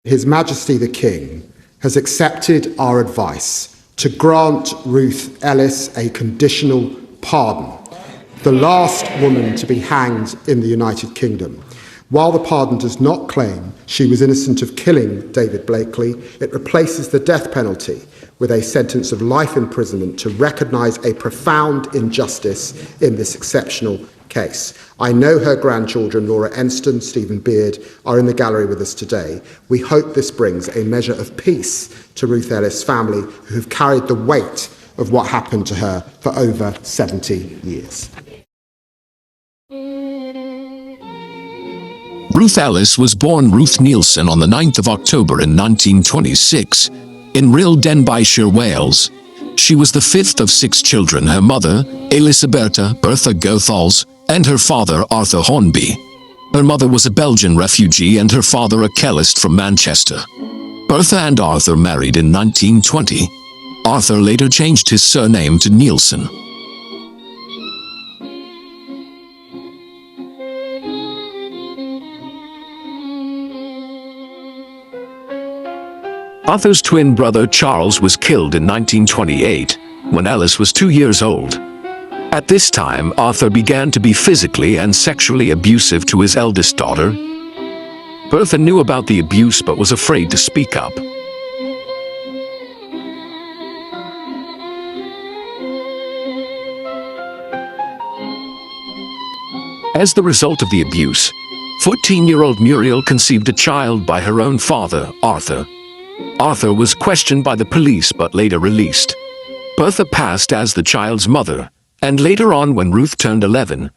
His Majesty the King has accepted our advice to grant Ruth Ellis a conditional pardon, the last woman to be hanged in the United Kingdom. While the pardon does not claim she was innocent of killing David Blakely, it replaces the death penalty with a sentence of life imprisonment to recognise a profound injustice in this exceptional case. I know her grandchildren, Laura Enston, Stephen Beard, are in the gallery with us today. We hope this brings a measure of peace to Ruth Ellis' family, who have carried the weight of what happened to her for over 70 years. Ruth Ellis was born Ruth Nielsen on the 9th of October in 1926 in Rhyl, Denbighshire, Wales. She was the fifth of 6 children, her mother, Elisabetta Bertha Goethals, and her father, Arthur Hornby. Her mother was a Belgian refugee and her father a chemist from Manchester. Bertha and Arthur married in 1920. Arthur later changed his surname to Nielsen. Arthur's twin brother Charles was killed in 1928 when Ellis was 2 years old. At this time, Arthur began to be physically and sexually abusive to his eldest daughter. Bertha knew about the abuse but was afraid to speak up. As the result of the abuse, 14-year-old Muriel conceived a child by her own father, Arthur. Arthur was questioned by the police but later released. Bertha passed as the child's mother, and later on, when Ruth turned 11,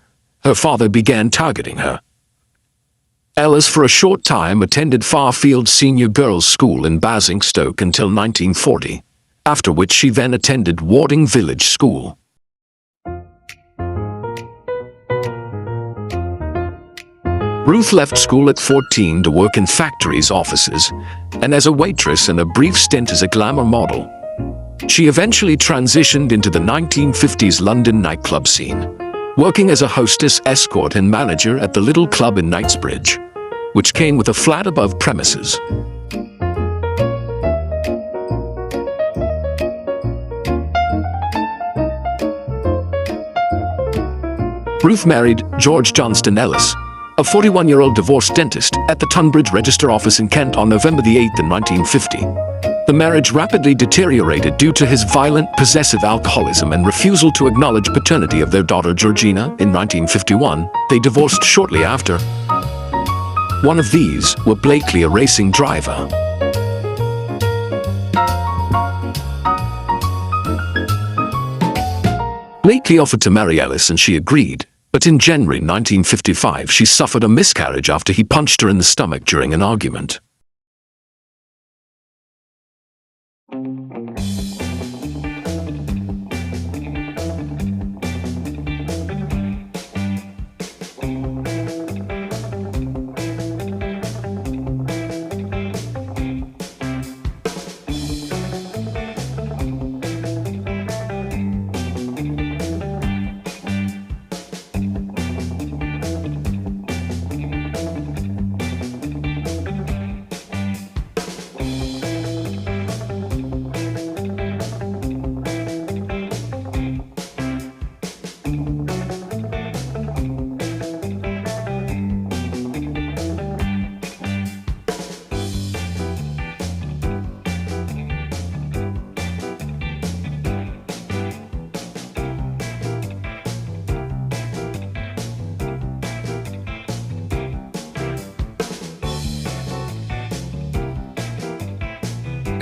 her father began targeting her. Ellis for a short time attended Farfield Senior Girls' School in Basingstoke until 1940, after which she then attended Warding Village School. Ruth left school at 14 to work in factories' offices, and as a waitress and a brief stint as a glamour model. She eventually transitioned into the 1950s London nightclub scene, working as a hostess, escort and manager at the Little Club in Knightsbridge, which came with a flat above premises. Ruth married George Johnston Ellis, a 41-year-old divorced dentist, at the Tunbridge Register Office in Kent on November the 8th in 1950. The marriage rapidly deteriorated due to his violent, possessive alcoholism and refusal to acknowledge paternity of their daughter Georgina. In 1951, they divorced shortly after. One of these were Blakely, a racing driver. Blakely offered to marry Ellis and she agreed. But in January 1955, she suffered a miscarriage after he punched her in the stomach during an argument.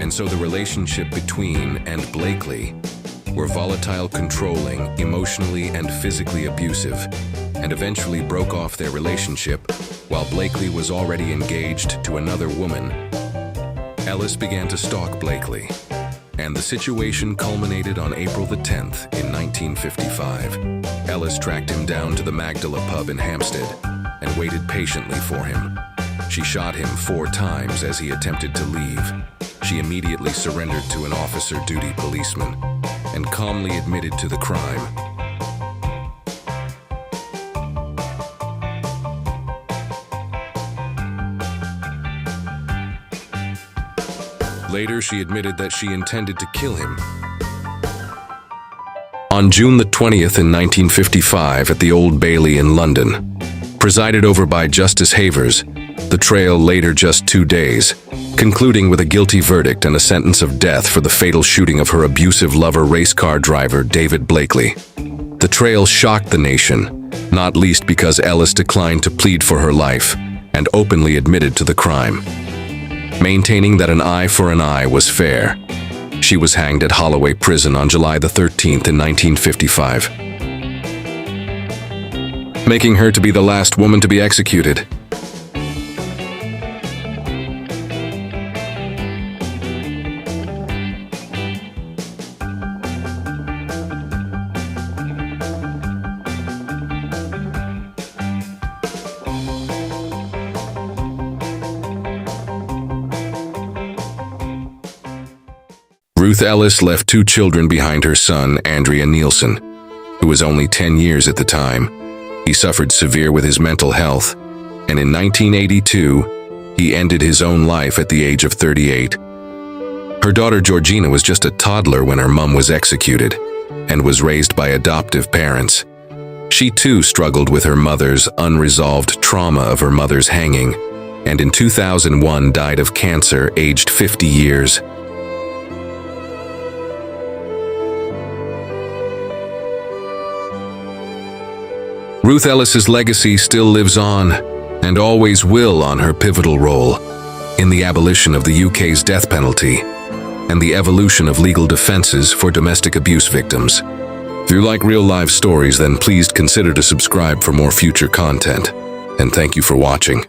And so the relationship between and Blakely were volatile, controlling, emotionally and physically abusive, and eventually broke off their relationship while Blakely was already engaged to another woman. Ellis began to stalk Blakely, and the situation culminated on April the 10th in 1955. Ellis tracked him down to the Magdala pub in Hampstead and waited patiently for him. She shot him 4 times as he attempted to leave. She immediately surrendered to an officer-duty policeman and calmly admitted to the crime. Later, she admitted that she intended to kill him. On June the 20th in 1955 at the Old Bailey in London, presided over by Justice Havers, the trial later just 2 days, concluding with a guilty verdict and a sentence of death for the fatal shooting of her abusive lover race car driver David Blakely. The trial shocked the nation, not least because Ellis declined to plead for her life and openly admitted to the crime. Maintaining that an eye for an eye was fair, she was hanged at Holloway Prison on July the 13th in 1955, making her to be the last woman to be executed. Ruth Ellis left 2 children behind her son, Andrea Nielsen, who was only 10 years at the time. He suffered severe with his mental health, and in 1982, he ended his own life at the age of 38. Her daughter Georgina was just a toddler when her mom was executed, and was raised by adoptive parents. She too struggled with her mother's unresolved trauma of her mother's hanging, and in 2001 died of cancer, aged 50 years. Ruth Ellis's legacy still lives on, and always will, on her pivotal role in the abolition of the UK's death penalty and the evolution of legal defenses for domestic abuse victims. If you like real-life stories, then please consider to subscribe for more future content. And thank you for watching.